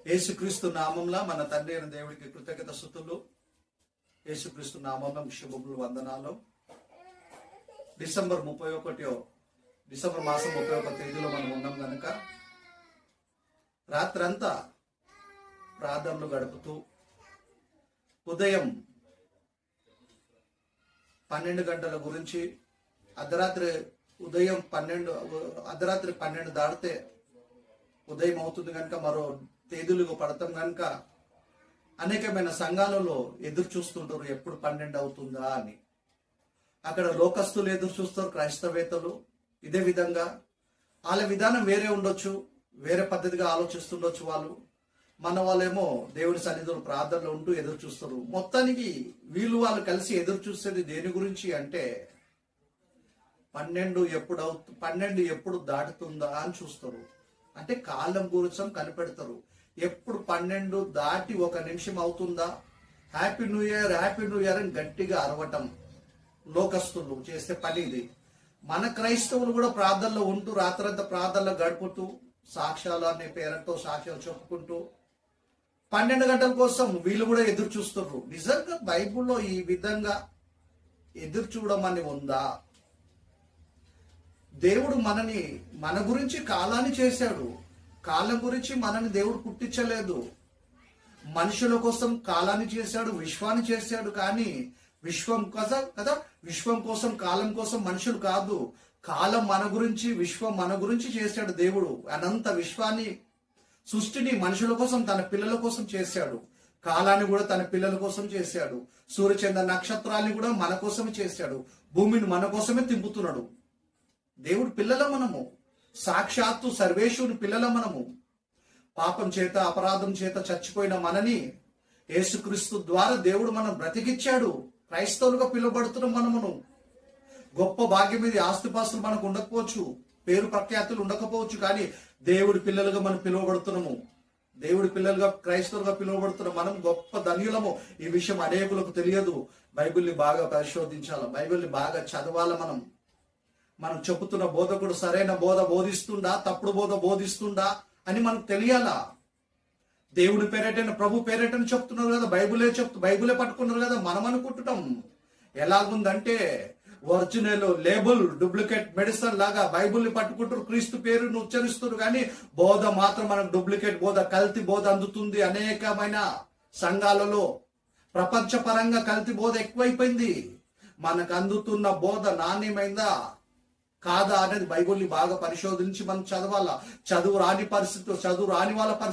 యేసుక్రీస్తు నామంలో మన తండ్రి అయిన దేవుడికి కృతజ్ఞత స్తుతులు. యేసుక్రీస్తు నామంలో శుభములు, వందనాలు. డిసెంబర్ మాసం 31 తేదీలో మనం ఉన్నాం కనుక రాత్రంతా ప్రార్థనలు గడుపుతూ ఉదయం 12 గంటల గురించి అర్ధరాత్రి 12 దాటితే ఉదయం అవుతుంది కనుక మరో తేదీలుగా పడతాం కనుక అనేకమైన సంఘాలలో ఎదురు చూస్తుంటారు ఎప్పుడు 12 అవుతుందా అని. అక్కడ లోకస్తులు ఎదురు చూస్తారు, క్రైస్తవేతలు ఇదే విధంగా. వాళ్ళ విధానం వేరే ఉండొచ్చు, వేరే పద్ధతిగా ఆలోచిస్తుండొచ్చు వాళ్ళు. మన వాళ్ళేమో దేవుడి సన్నిధిలో ప్రార్థనలు ఉంటూ ఎదురు చూస్తారు. మొత్తానికి వాళ్ళు కలిసి ఎదురు చూసేది దేని గురించి అంటే 12 ఎప్పుడు దాటుతుందా అని చూస్తారు. అంటే కాలం గురించి కనిపెడతారు. ఎప్పుడు 12 దాటి 1 నిమిషం అవుతుందా, హ్యాపీ న్యూ ఇయర్ అని గట్టిగా అరవటం లోకస్తులు చేసే పని ఇది. మన క్రైస్తవులు కూడా ప్రార్థనలో ఉంటూ రాత్రంతా ప్రార్థనలో గడుపుతూ సాక్ష్యాలు అనే పేరుతో సాక్ష్యాలు చెప్పుకుంటూ 12 గంటల కోసం వీళ్ళు కూడా ఎదురు చూస్తున్నారు. నిజంగా బైబిల్లో ఈ విధంగా ఎదురు చూడమని ఉందా? దేవుడు మన గురించి కాలాన్ని చేశాడు. కాలం గురించి మనని దేవుడు పుట్టించలేదు. మనుషుల కోసం కాలాన్ని చేశాడు, విశ్వాన్ని చేశాడు. కానీ విశ్వం కోసం కాలం కోసం మనుషులు కాదు. కాలం మన గురించి, విశ్వం మన గురించి చేశాడు దేవుడు. అనంత విశ్వాన్ని, సృష్టిని మనుషుల కోసం, తన పిల్లల కోసం చేశాడు. కాలాన్ని కూడా తన పిల్లల కోసం చేశాడు. సూర్యచంద్ర నక్షత్రాన్ని కూడా మన కోసమే చేశాడు. భూమిని మన కోసమే తింపుతున్నాడు. దేవుడు పిల్లల మనము, సాక్షాత్తు సర్వేశ్వరుని పిల్లల మనము. పాపం చేత, అపరాధం చేత చచ్చిపోయిన మనని యేసుక్రీస్తు ద్వారా దేవుడు మనం బ్రతికిచ్చాడు. క్రైస్తవులుగా పిలువబడుతున్న మనమును. గొప్ప భాగ్యం మీద ఆస్తిపాస్తులు మనకు ఉండకపోవచ్చు, పేరు ప్రఖ్యాతులు ఉండకపోవచ్చు, కానీ దేవుడి పిల్లలుగా మనం పిలువబడుతున్నాము. దేవుడి పిల్లలుగా, క్రైస్తవులుగా పిలువబడుతున్నాం. మనం గొప్ప ధన్యులము. ఈ విషయం అనేకులకు తెలియదు. బైబిల్ని బాగా పరిశోధించాలి, బైబిల్ని బాగా చదవాలి. మనం చెబుతున్న బోధకుడు సరైన బోధ బోధిస్తుండా, తప్పుడు బోధ బోధిస్తుండా అని మనకు తెలియాలా. దేవుడి పేరేటైన, ప్రభు పేరేటని చెప్తున్నారు కదా, బైబిలే పట్టుకున్నారు కదా. మనం అనుకుంటున్నాం ఎలాగుందంటే ఒరిజినల్ లేబుల్ డూప్లికేట్ మెడిసిన్ లాగా బైబిల్ని పట్టుకుంటారు, క్రీస్తు పేరును ఉచ్చరిస్తారు. కానీ బోధ మాత్రం మనకు డూప్లికేట్ బోధ, కల్తీ బోధ అందుతుంది. అనేకమైన సంఘాలలో ప్రపంచపరంగా కల్తీ బోధ ఎక్కువైపోయింది. మనకు అందుతున్న బోధ నాణ్యమైందా కాదా అనేది బైబిల్ని బాగా పరిశోధించి మనం చదవాలా. చదువు రాని వాళ్ళ పరిస్థితి